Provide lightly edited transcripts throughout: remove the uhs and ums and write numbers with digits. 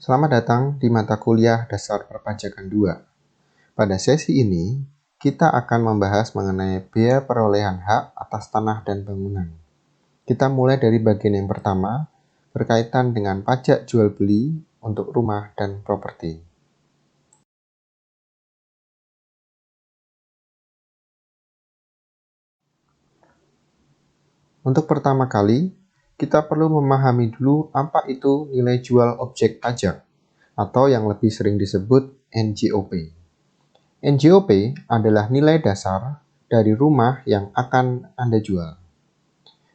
Selamat datang di mata kuliah Dasar Perpajakan 2. Pada sesi ini, kita akan membahas mengenai biaya perolehan hak atas tanah dan bangunan. Kita mulai dari bagian yang pertama, berkaitan dengan pajak jual beli untuk rumah dan properti. Untuk pertama kali, kita perlu memahami dulu apa itu nilai jual objek pajak, atau yang lebih sering disebut NJOP. NJOP adalah nilai dasar dari rumah yang akan Anda jual.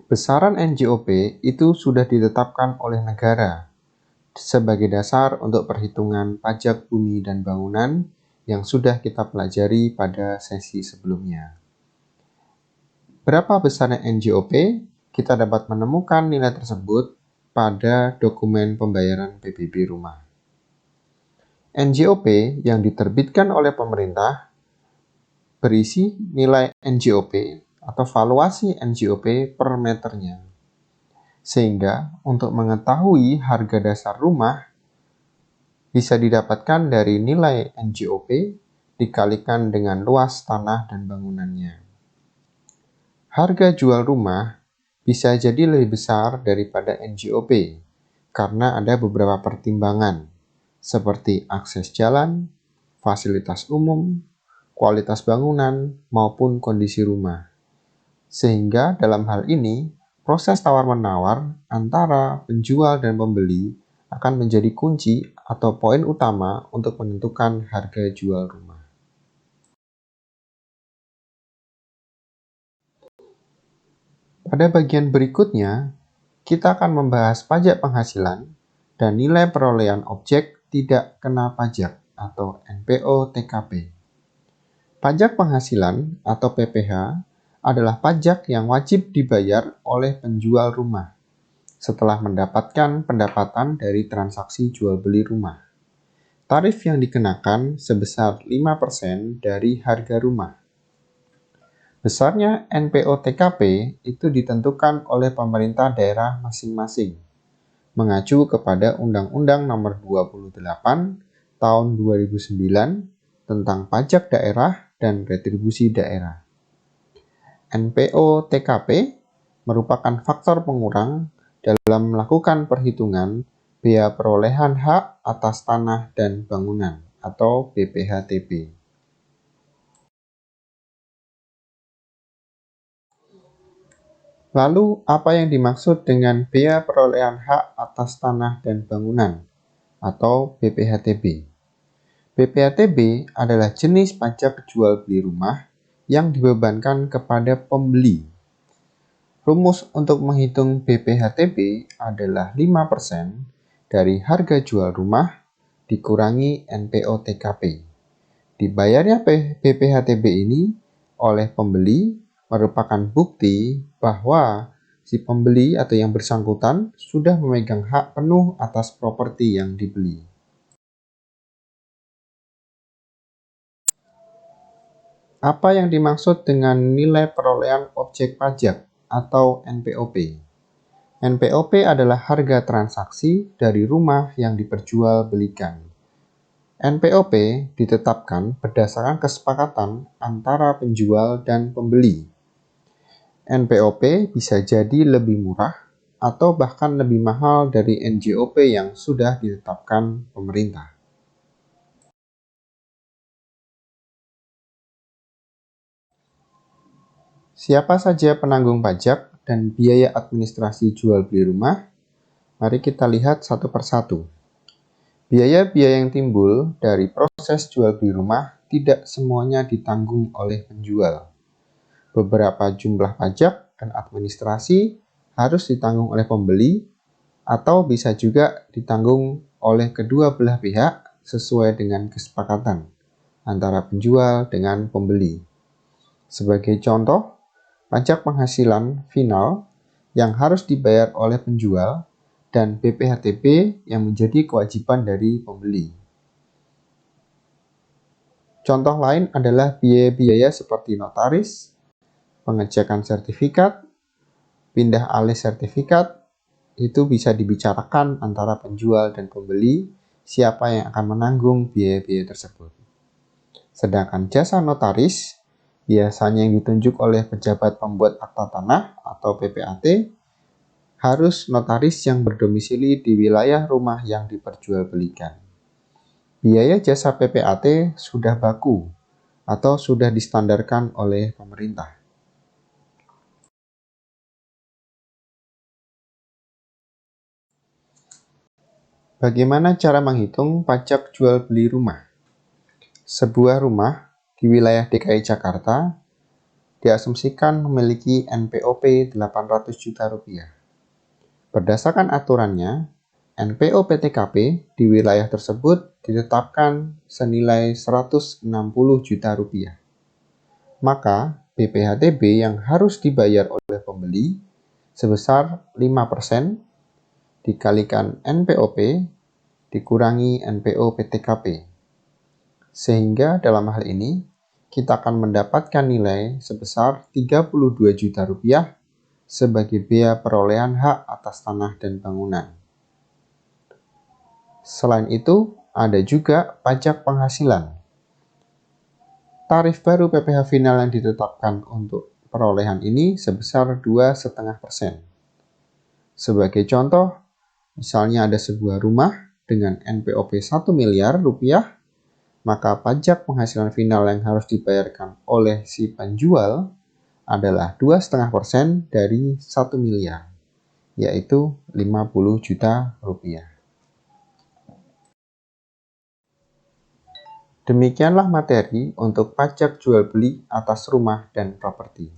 Besaran NJOP itu sudah ditetapkan oleh negara sebagai dasar untuk perhitungan pajak bumi dan bangunan yang sudah kita pelajari pada sesi sebelumnya. Berapa besarnya NJOP? Kita dapat menemukan nilai tersebut pada dokumen pembayaran PBB rumah. NJOP yang diterbitkan oleh pemerintah berisi nilai NJOP atau valuasi NJOP per meternya. Sehingga untuk mengetahui harga dasar rumah bisa didapatkan dari nilai NJOP dikalikan dengan luas tanah dan bangunannya. Harga jual rumah bisa jadi lebih besar daripada NJOP karena ada beberapa pertimbangan seperti akses jalan, fasilitas umum, kualitas bangunan, maupun kondisi rumah. Sehingga dalam hal ini, proses tawar-menawar antara penjual dan pembeli akan menjadi kunci atau poin utama untuk menentukan harga jual rumah. Pada bagian berikutnya, kita akan membahas pajak penghasilan dan nilai perolehan objek tidak kena pajak atau NPO-TKP. Pajak penghasilan atau PPH adalah pajak yang wajib dibayar oleh penjual rumah setelah mendapatkan pendapatan dari transaksi jual beli rumah. Tarif yang dikenakan sebesar 5% dari harga rumah. Besarnya NPO-TKP itu ditentukan oleh pemerintah daerah masing-masing, mengacu kepada Undang-Undang Nomor 28 Tahun 2009 tentang Pajak Daerah dan Retribusi Daerah. NPO-TKP merupakan faktor pengurang dalam melakukan perhitungan biaya perolehan hak atas tanah dan bangunan atau BPHTB. Lalu, apa yang dimaksud dengan biaya perolehan hak atas tanah dan bangunan atau BPHTB? BPHTB adalah jenis pajak jual beli rumah yang dibebankan kepada pembeli. Rumus untuk menghitung BPHTB adalah 5% dari harga jual rumah dikurangi NPO-TKP. Dibayarnya BPHTB ini oleh pembeli merupakan bukti bahwa si pembeli atau yang bersangkutan sudah memegang hak penuh atas properti yang dibeli. Apa yang dimaksud dengan nilai perolehan objek pajak atau NPOP? NPOP adalah harga transaksi dari rumah yang diperjualbelikan. NPOP ditetapkan berdasarkan kesepakatan antara penjual dan pembeli. NPOP bisa jadi lebih murah atau bahkan lebih mahal dari NJOP yang sudah ditetapkan pemerintah. Siapa saja penanggung pajak dan biaya administrasi jual beli rumah? Mari kita lihat satu persatu. Biaya-biaya yang timbul dari proses jual beli rumah tidak semuanya ditanggung oleh penjual. Beberapa jumlah pajak dan administrasi harus ditanggung oleh pembeli atau bisa juga ditanggung oleh kedua belah pihak sesuai dengan kesepakatan antara penjual dengan pembeli. Sebagai contoh, pajak penghasilan final yang harus dibayar oleh penjual dan BPHTB yang menjadi kewajiban dari pembeli. Contoh lain adalah biaya-biaya seperti notaris, pengecekan sertifikat, pindah alih sertifikat, itu bisa dibicarakan antara penjual dan pembeli siapa yang akan menanggung biaya-biaya tersebut. Sedangkan jasa notaris biasanya yang ditunjuk oleh pejabat pembuat akta tanah atau PPAT harus notaris yang berdomisili di wilayah rumah yang diperjualbelikan. Biaya jasa PPAT sudah baku atau sudah distandarkan oleh pemerintah. Bagaimana cara menghitung pajak jual beli rumah? Sebuah rumah di wilayah DKI Jakarta diasumsikan memiliki NPOP 800 juta rupiah. Berdasarkan aturannya, NPO-PTKP di wilayah tersebut ditetapkan senilai 160 juta rupiah. Maka BPHTB yang harus dibayar oleh pembeli sebesar 5% dikalikan NPOP dikurangi NPO-PTKP. Sehingga dalam hal ini kita akan mendapatkan nilai sebesar 32 juta rupiah sebagai biaya perolehan hak atas tanah dan bangunan. Selain itu, ada juga pajak penghasilan. Tarif baru PPh final yang ditetapkan untuk perolehan ini sebesar 2,5%. Sebagai contoh, misalnya ada sebuah rumah dengan NPOP 1 miliar rupiah, maka pajak penghasilan final yang harus dibayarkan oleh si penjual adalah 2,5% dari 1 miliar, yaitu 50 juta rupiah. Demikianlah materi untuk pajak jual beli atas rumah dan properti.